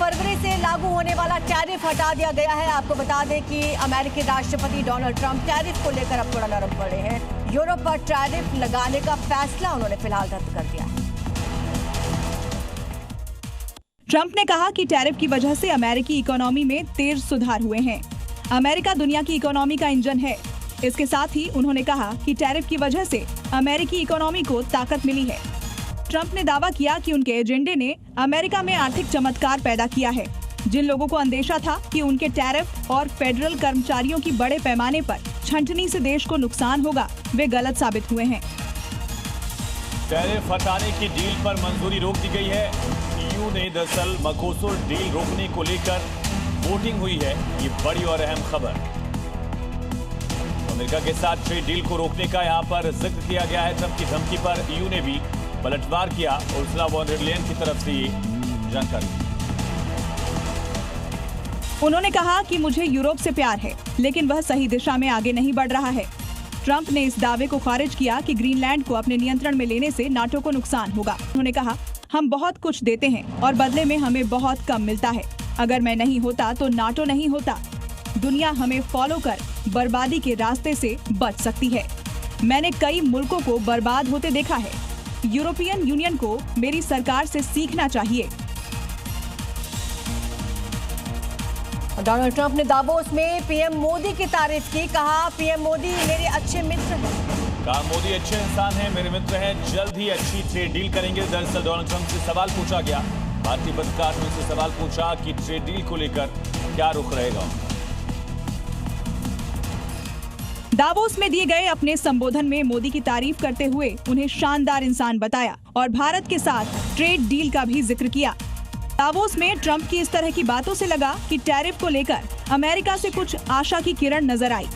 फरवरी से लागू होने वाला टैरिफ हटा दिया गया है। आपको बता दें कि अमेरिकी राष्ट्रपति डोनाल्ड ट्रंप टैरिफ को लेकर अब थोड़ा नरम पड़े हैं। यूरोप पर टैरिफ लगाने का फैसला उन्होंने फिलहाल रद्द कर दिया है। ट्रंप ने कहा कि टैरिफ की वजह से अमेरिकी इकोनॉमी में तेज सुधार हुए हैं। अमेरिका दुनिया की इकोनॉमी का इंजन है। इसके साथ ही उन्होंने कहा कि टैरिफ की वजह से अमेरिकी इकोनॉमी को ताकत मिली है। ट्रंप ने दावा किया कि उनके एजेंडे ने अमेरिका में आर्थिक चमत्कार पैदा किया है। जिन लोगों को अंदेशा था कि उनके टैरिफ और फेडरल कर्मचारियों की बड़े पैमाने पर छंटनी से देश को नुकसान होगा, वे गलत साबित हुए हैं। टैरिफ हटाने की डील पर मंजूरी रोक दी गई है। ईयू ने दरअसल मर्कोसुर डील रोकने को लेकर वोटिंग हुई है। ये बड़ी और अहम खबर। अमेरिका के साथ ट्रेड डील को रोकने का यहां पर जिक्र किया गया है। ट्रंप की धमकी पर ईयू ने भी पलटवार किया। उर्सुला वॉन डर लेयन की तरफ से ये जानकारी। उन्होंने कहा कि मुझे यूरोप से प्यार है, लेकिन वह सही दिशा में आगे नहीं बढ़ रहा है। ट्रंप ने इस दावे को खारिज किया कि ग्रीनलैंड को अपने नियंत्रण में लेने से नाटो को नुकसान होगा। उन्होंने कहा, हम बहुत कुछ देते हैं और बदले में हमें बहुत कम मिलता है। अगर मैं नहीं होता तो नाटो नहीं होता। दुनिया हमें फॉलो कर बर्बादी के रास्ते से बच सकती है। मैंने कई मुल्कों को बर्बाद होते देखा है। यूरोपियन यूनियन को मेरी सरकार से सीखना चाहिए। डोनाल्ड ट्रंप ने दावोस में पीएम मोदी की तारीफ की। कहा, पीएम मोदी मेरे अच्छे मित्र हैं। कहा, मोदी अच्छे इंसान हैं, मेरे मित्र हैं, जल्द ही अच्छी ट्रेड डील करेंगे। दरअसल डोनाल्ड ट्रंप से सवाल पूछा गया। भारतीय पत्रकार ने उनसे सवाल पूछा कि ट्रेड डील को लेकर क्या रुख रहेगा। दावोस में दिए गए अपने संबोधन में मोदी की तारीफ करते हुए उन्हें शानदार इंसान बताया और भारत के साथ ट्रेड डील का भी जिक्र किया। दावोस में ट्रंप की इस तरह की बातों से लगा कि टैरिफ को लेकर अमेरिका से कुछ आशा की किरण नजर आई।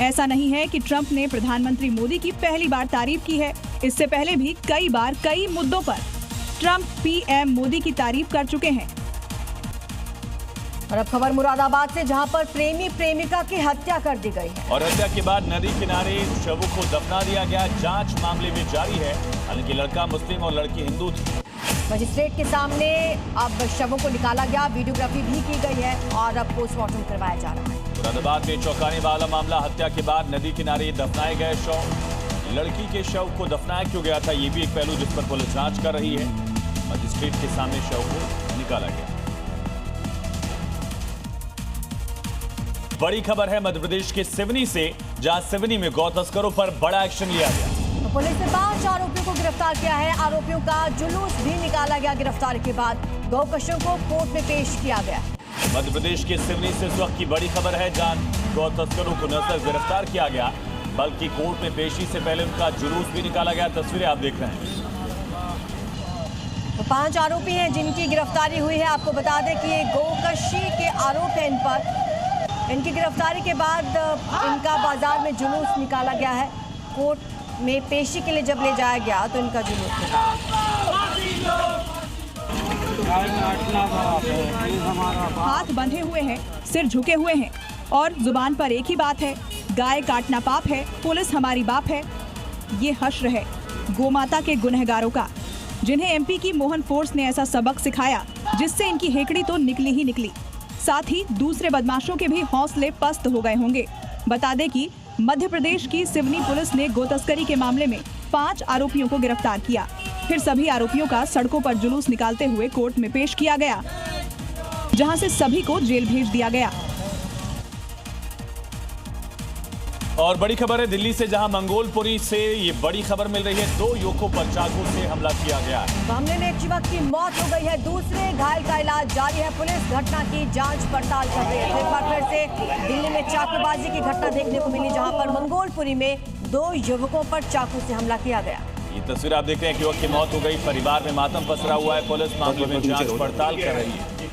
ऐसा नहीं है कि ट्रंप ने प्रधानमंत्री मोदी की पहली बार तारीफ की है। इससे पहले भी कई बार कई मुद्दों पर ट्रंप पीएम मोदी की तारीफ कर चुके हैं। और अब खबर मुरादाबाद से, जहां पर प्रेमी प्रेमिका की हत्या कर दी गई है। और हत्या के बाद नदी किनारे शवों को दफना दिया गया। जांच मामले में जारी है। हालांकि लड़का मुस्लिम और लड़की हिंदू थी। मजिस्ट्रेट के सामने अब शवों को निकाला गया, वीडियोग्राफी भी की गई है और अब पोस्टमार्टम करवाया जा रहा है। मुरादाबाद में चौंकाने वाला मामला, हत्या के बाद नदी किनारे दफनाए गए शव। लड़की के शव को दफनाया क्यों गया था, ये भी एक पहलू जिस पर पुलिस जांच कर रही है। मजिस्ट्रेट के सामने शव को निकाला गया। बड़ी खबर है मध्य प्रदेश के सिवनी से, जहां सिवनी में गौ तस्करों पर बड़ा एक्शन लिया गया। तो पुलिस ने 5 आरोपियों को गिरफ्तार किया है। आरोपियों का जुलूस भी निकाला गया। गिरफ्तारी के बाद गौकशों को कोर्ट में पेश किया गया। मध्य प्रदेश के सिवनी से इस वक्त की बड़ी खबर है, जहां गौ तस्करों को न सिर्फ गिरफ्तार किया गया, बल्कि कोर्ट में पेशी से पहले उनका जुलूस भी निकाला गया। तस्वीरें आप देख रहे हैं। तो 5 आरोपी हैं जिनकी गिरफ्तारी हुई है। आपको बता दें कि ये गौकशी के आरोप हैं इन पर। इनकी गिरफ्तारी के बाद इनका बाजार में जुलूस निकाला गया है। कोर्ट में पेशी के लिए जब ले जाया गया तो इनका जुलूस निकाला। हाथ बंधे हुए हैं, सिर झुके हुए हैं और जुबान पर एक ही बात है, गाय काटना पाप है, पुलिस हमारी बाप है। ये हश्र है गोमाता के गुनहगारों का, जिन्हें एमपी की मोहन फोर्स ने ऐसा सबक सिखाया जिससे इनकी हेकड़ी तो निकली ही निकली। साथ ही दूसरे बदमाशों के भी हौसले पस्त हो गए होंगे। बता दें कि मध्य प्रदेश की सिवनी पुलिस ने गो तस्करी के मामले में 5 आरोपियों को गिरफ्तार किया। फिर सभी आरोपियों का सड़कों पर जुलूस निकालते हुए कोर्ट में पेश किया गया, जहां से सभी को जेल भेज दिया गया। और बड़ी खबर है दिल्ली से, जहां मंगोलपुरी से ये बड़ी खबर मिल रही है। 2 युवकों पर चाकू से हमला किया गया है। मामले में एक युवक की मौत हो गई है, दूसरे घायल का इलाज जारी है। पुलिस घटना की जांच पड़ताल कर रही है। एक बार फिर से दिल्ली में चाकूबाजी की घटना देखने को मिली, जहां पर मंगोलपुरी में 2 युवकों पर चाकू से हमला किया गया। ये तस्वीर आप देख रहे हैं कि युवक की मौत हो गई। परिवार में मातम पसरा हुआ है। पुलिस मामले में जांच पड़ताल कर रही है।